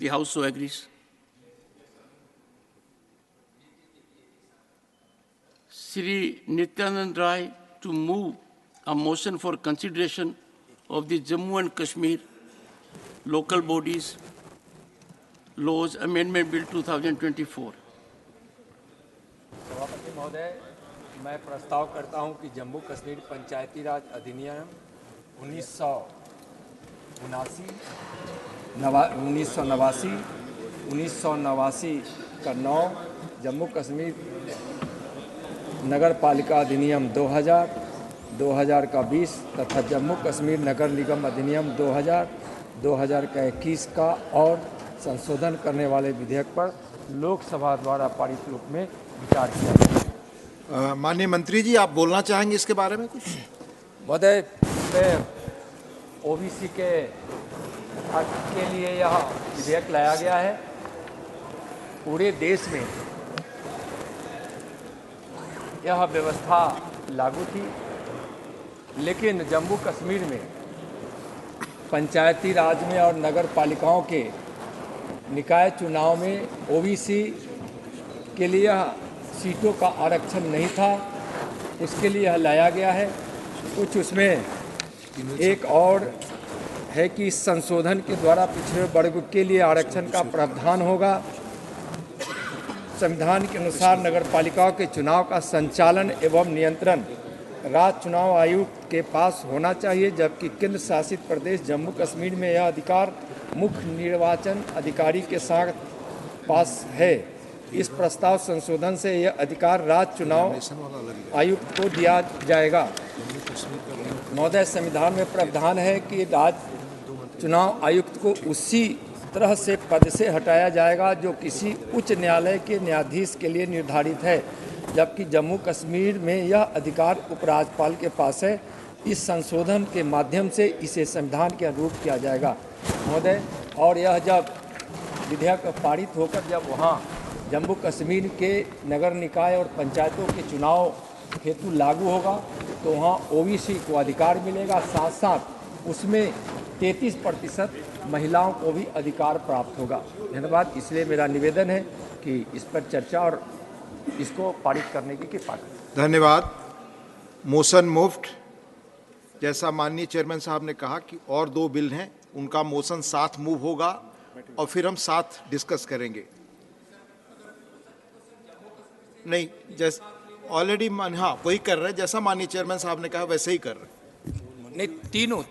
The House so agrees. Shri Nityanand Rai to move a motion for consideration of the Jammu and Kashmir Local Bodies Laws Amendment Bill 2024. सभापति महोदय, मैं प्रस्ताव करता हूं कि जम्मू कश्मीर पंचायती राज अधिनियम 1989 का 9, जम्मू कश्मीर नगर पालिका अधिनियम 2000 का 20 तथा जम्मू कश्मीर नगर निगम अधिनियम 2000 का 21 का और संशोधन करने वाले विधेयक पर लोकसभा द्वारा पारित रूप में विचार किया जाए। माननीय मंत्री जी, आप बोलना चाहेंगे इसके बारे में कुछ? महोदय, ओबीसी के हक के लिए यह विधेयक लाया गया है। पूरे देश में यह व्यवस्था लागू थी, लेकिन जम्मू कश्मीर में पंचायती राज में और नगर पालिकाओं के निकाय चुनाव में ओबीसी के लिए यह सीटों का आरक्षण नहीं था, उसके लिए यह लाया गया है। कुछ उसमें एक और है कि इस संशोधन के द्वारा पिछड़े वर्ग के लिए आरक्षण का प्रावधान होगा। संविधान के अनुसार नगर पालिकाओं के चुनाव का संचालन एवं नियंत्रण राज्य चुनाव आयोग के पास होना चाहिए, जबकि केंद्र शासित प्रदेश जम्मू कश्मीर में यह अधिकार मुख्य निर्वाचन अधिकारी के साथ पास है। इस प्रस्ताव संशोधन से यह अधिकार राज्य चुनाव आयुक्त को दिया जाएगा। महोदय, संविधान में प्रावधान है कि राज्य चुनाव आयुक्त को उसी तरह से पद से हटाया जाएगा जो किसी उच्च न्यायालय के न्यायाधीश के लिए निर्धारित है, जबकि जम्मू कश्मीर में यह अधिकार उपराज्यपाल के पास है। इस संशोधन के माध्यम से इसे संविधान के अनुरूप किया जाएगा। महोदय, और यह जब विधेयक पारित होकर जब वहाँ जम्मू कश्मीर के नगर निकाय और पंचायतों के चुनाव हेतु लागू होगा तो वहाँ ओबीसी को अधिकार मिलेगा, साथ साथ उसमें 33% महिलाओं को भी अधिकार प्राप्त होगा। धन्यवाद। इसलिए मेरा निवेदन है कि इस पर चर्चा और इसको पारित करने की कृपा करें। धन्यवाद। Motion moved. जैसा माननीय चेयरमैन साहब ने कहा कि और 2 बिल हैं, उनका मोशन साथ मूव होगा और फिर हम साथ डिस्कस करेंगे। नहीं, जैसे ऑलरेडी हाँ वही कर रहे हैं, जैसा माननीय चेयरमैन साहब ने कहा वैसे ही कर रहे हैं। नहीं, तीनों